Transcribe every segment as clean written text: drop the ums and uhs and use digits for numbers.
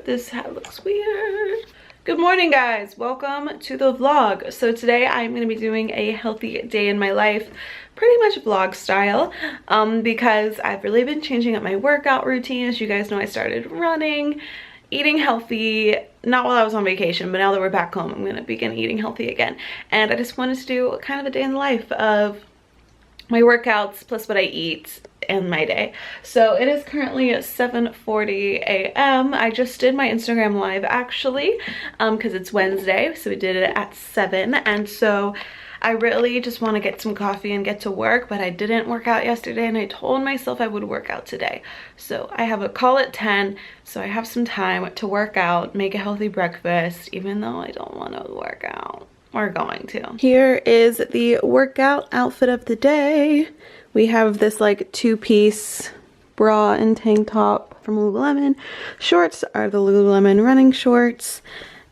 This hat looks weird. Good morning, guys. Welcome to the vlog. So today I'm going to be doing a healthy day in my life, pretty much vlog style, because I've really been changing up my workout routine. As you guys know, I started running, eating healthy, not while I was on vacation, but now that we're back home, I'm going to begin eating healthy again. And I just wanted to do kind of a day in the life of my workouts plus what I eat and my day. So it is currently 7:40 a.m. I just did my Instagram live actually, because it's Wednesday, so we did it at 7, and so I really just want to get some coffee and get to work, but I didn't work out yesterday and I told myself I would work out today. So I have a call at 10, so I have some time to work out, make a healthy breakfast, even though I don't want to work out. We're going to. Here is the workout outfit of the day. We have this like 2-piece bra and tank top from Lululemon. Shorts are the Lululemon running shorts.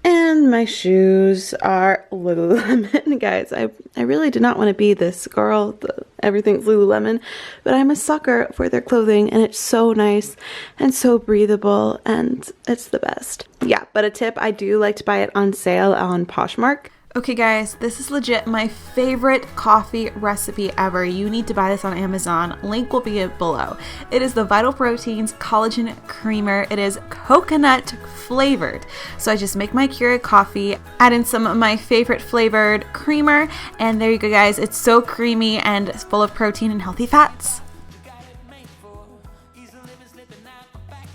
And my shoes are Lululemon. Guys, I really did not want to be this girl. Everything's Lululemon. But I'm a sucker for their clothing. And it's so nice and so breathable. And it's the best. Yeah, but a tip, I do like to buy it on sale on Poshmark. Okay guys, this is legit my favorite coffee recipe ever. You need to buy this on Amazon. Link will be below. It is the Vital Proteins Collagen Creamer. It is coconut flavored. So I just make my Keurig coffee, add in some of my favorite flavored creamer, and there you go guys. It's so creamy and full of protein and healthy fats.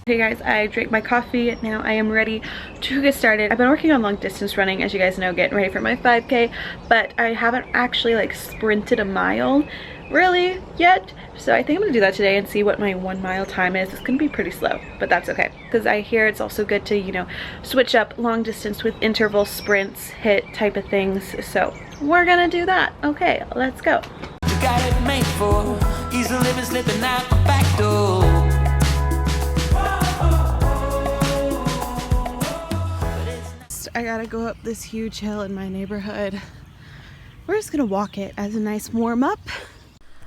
Hey guys, I drank my coffee. Now I am ready to get started. I've been working on long distance running, as you guys know, getting ready for my 5K, but I haven't actually like sprinted a mile really yet. So I think I'm gonna do that today and see what my 1 mile time is. It's gonna be pretty slow, but that's okay, because I hear it's also good to, you know, switch up long distance with interval sprints, hit type of things. So we're gonna do that. Okay, let's go. You got it made for easy living, slipping out the back door. I gotta go up this huge hill in my neighborhood. We're just gonna walk it as a nice warm-up.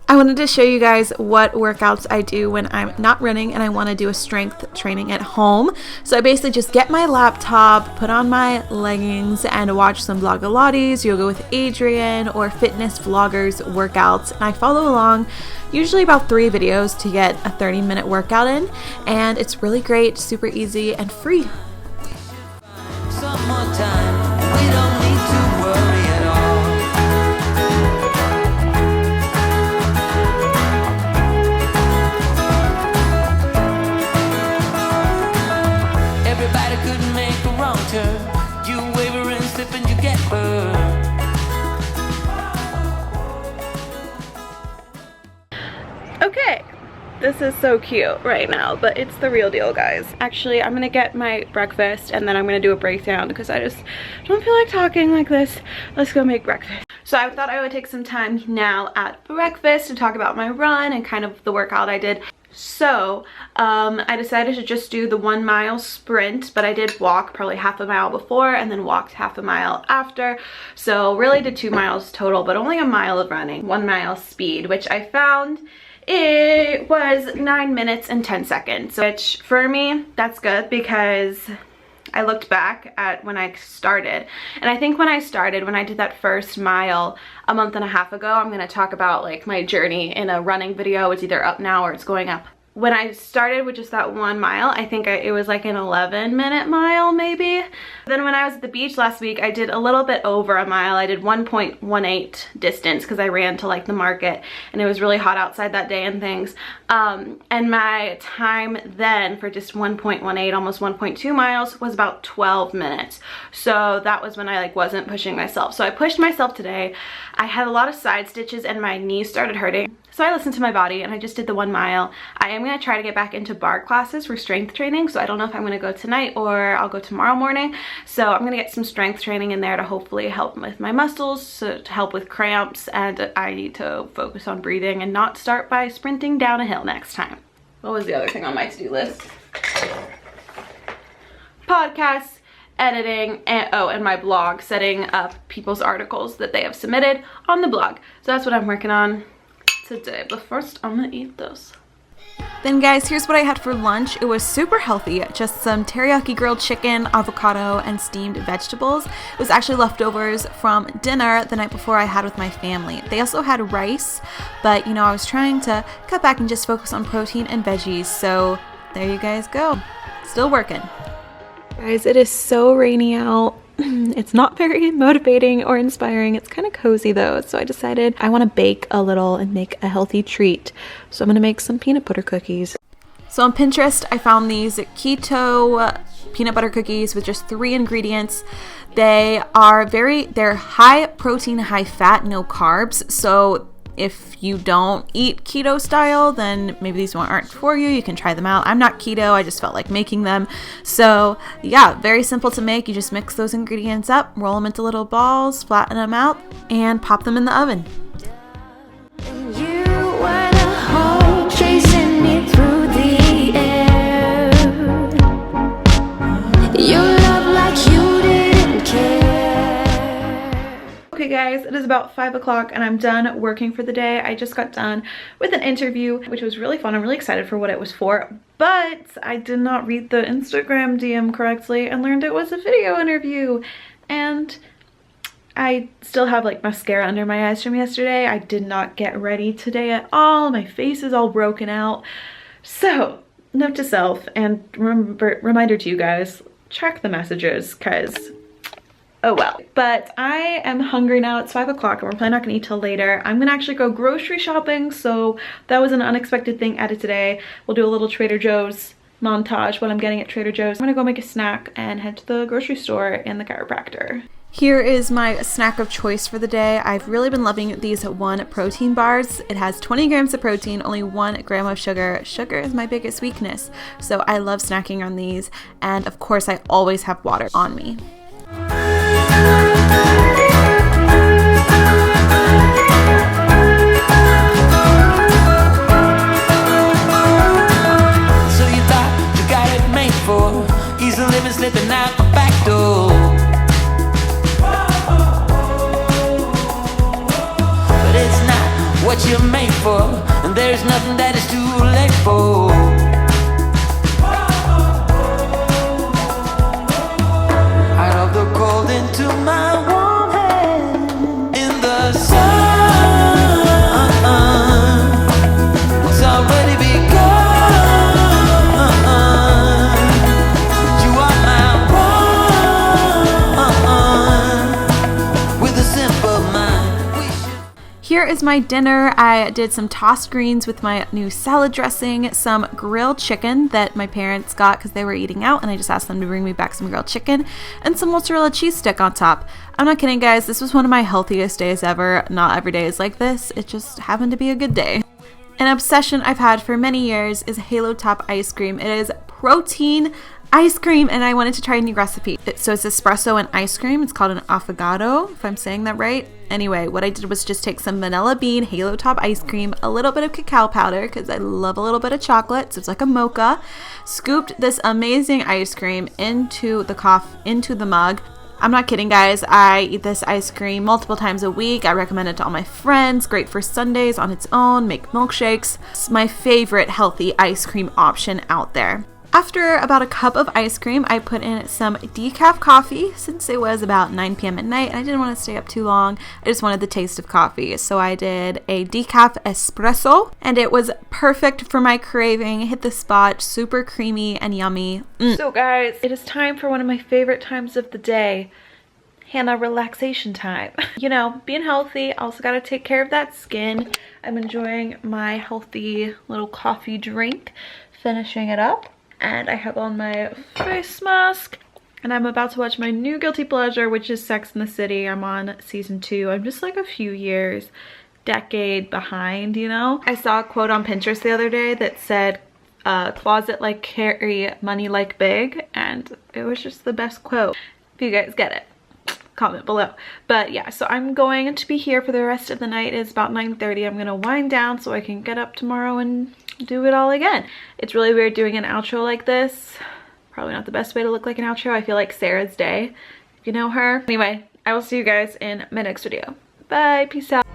I wanted to show you guys what workouts I do when I'm not running and I want to do a strength training at home. So I basically just get my laptop, put on my leggings, and watch some Vlogalottes, Yoga with Adriene, or fitness vloggers workouts. And I follow along, usually about 3 videos to get a 30-minute workout in. And it's really great, super easy, and free. More time, we don't need to worry at all. Everybody could make a wrong turn. You waver and slip and you get burned. Okay. This is so cute right now, but it's the real deal, guys. Actually, I'm gonna get my breakfast and then I'm gonna do a breakdown because I just don't feel like talking like this. Let's go make breakfast. So I thought I would take some time now at breakfast to talk about my run and kind of the workout I did. So I decided to just do the 1 mile sprint, but I did walk probably half a mile before and then walked half a mile after. So really did 2 miles total, but only a mile of running, 1 mile speed, which I found it was 9 minutes and 10 seconds, which for me, that's good because I looked back at when I started. And I think when I started, when I did that first mile a month and a half ago, I'm going to talk about like my journey in a running video. It's either up now or it's going up. When I started with just that 1 mile, I think it was like an 11-minute mile maybe. Then when I was at the beach last week, I did a little bit over a mile. I did 1.18 distance because I ran to like the market and it was really hot outside that day and things. And my time then for just 1.18, almost 1.2 miles was about 12 minutes. So that was when I like wasn't pushing myself. So I pushed myself today. I had a lot of side stitches and my knees started hurting. So I listened to my body and I just did the 1 mile. I am going to try to get back into bar classes for strength training. So I don't know if I'm going to go tonight or I'll go tomorrow morning. So I'm going to get some strength training in there to hopefully help with my muscles, to help with cramps. And I need to focus on breathing and not start by sprinting down a hill next time. What was the other thing on my to-do list? Podcasts, editing, and my blog, setting up people's articles that they have submitted on the blog. So that's what I'm working on today, but first I'm gonna eat this. Then guys, here's what I had for lunch. It was super healthy, just some teriyaki grilled chicken, avocado, and steamed vegetables. It was actually leftovers from dinner the night before I had with my family. They also had rice, but you know, I was trying to cut back and just focus on protein and veggies, so there you guys go. Still working. Guys, it is so rainy out. It's not very motivating or inspiring. It's kind of cozy though, so I decided I want to bake a little and make a healthy treat. So I'm going to make some peanut butter cookies. So on Pinterest, I found these keto peanut butter cookies with just 3 ingredients. They're high protein, high fat, no carbs. So if you don't eat keto style, then maybe these aren't for you. You can try them out. I'm not keto. I just felt like making them. So yeah, very simple to make. You just mix those ingredients up, roll them into little balls, flatten them out, and pop them in the oven. Okay guys, it is about 5 o'clock and I'm done working for the day. I just got done with an interview, which was really fun. I'm really excited for what it was for, but I did not read the Instagram DM correctly and learned it was a video interview. And I still have like mascara under my eyes from yesterday. I did not get ready today at all. My face is all broken out. So note to self and reminder to you guys, check the messages because oh well. But I am hungry now. It's 5 o'clock and we're probably not gonna eat till later. I'm gonna actually go grocery shopping, so that was an unexpected thing added today. We'll do a little Trader Joe's montage what I'm getting at Trader Joe's. I'm gonna go make a snack and head to the grocery store and the chiropractor. Here is my snack of choice for the day. I've really been loving these One protein bars. It has 20 grams of protein, only 1 gram of sugar. Sugar is my biggest weakness, so I love snacking on these. And of course, I always have water on me. Easy living, slipping out the back door. But it's not what you're made for, and there's nothing that is too late for. Out of the cold into my warm hand, in the sun, it's already begun. Here is my dinner. I did some tossed greens with my new salad dressing, some grilled chicken that my parents got because they were eating out, and I just asked them to bring me back some grilled chicken, and some mozzarella cheese stick on top. I'm not kidding, guys. This was one of my healthiest days ever. Not every day is like this. It just happened to be a good day. An obsession I've had for many years is Halo Top ice cream. It is protein ice cream, and I wanted to try a new recipe. So it's espresso and ice cream. It's called an affogato, if I'm saying that right. Anyway, what I did was just take some vanilla bean Halo Top ice cream, a little bit of cacao powder because I love a little bit of chocolate, so it's like a mocha. Scooped this amazing ice cream into the mug. I'm not kidding, guys. I eat this ice cream multiple times a week. I recommend it to all my friends. Great for Sundays on its own. Make milkshakes. It's my favorite healthy ice cream option out there. After about a cup of ice cream, I put in some decaf coffee since it was about 9 p.m. at night and I didn't want to stay up too long. I just wanted the taste of coffee. So I did a decaf espresso and it was perfect for my craving. It hit the spot, super creamy and yummy. So guys, it is time for one of my favorite times of the day. Hannah relaxation time. You know, being healthy, also got to take care of that skin. I'm enjoying my healthy little coffee drink, finishing it up. And I have on my face mask and I'm about to watch my new guilty pleasure, which is Sex and the City. I'm on season 2. I'm just like a few years, decade behind, you know? I saw a quote on Pinterest the other day that said, closet like Carrie, money like big, and it was just the best quote. If you guys get it, comment below. But yeah, so I'm going to be here for the rest of the night. It's about 9:30. I'm gonna wind down so I can get up tomorrow and do it all again. It's really weird doing an outro like this. Probably not the best way to look like an outro. I feel like Sarah's Day, if you know her. Anyway, I will see you guys in my next video. Bye, peace out.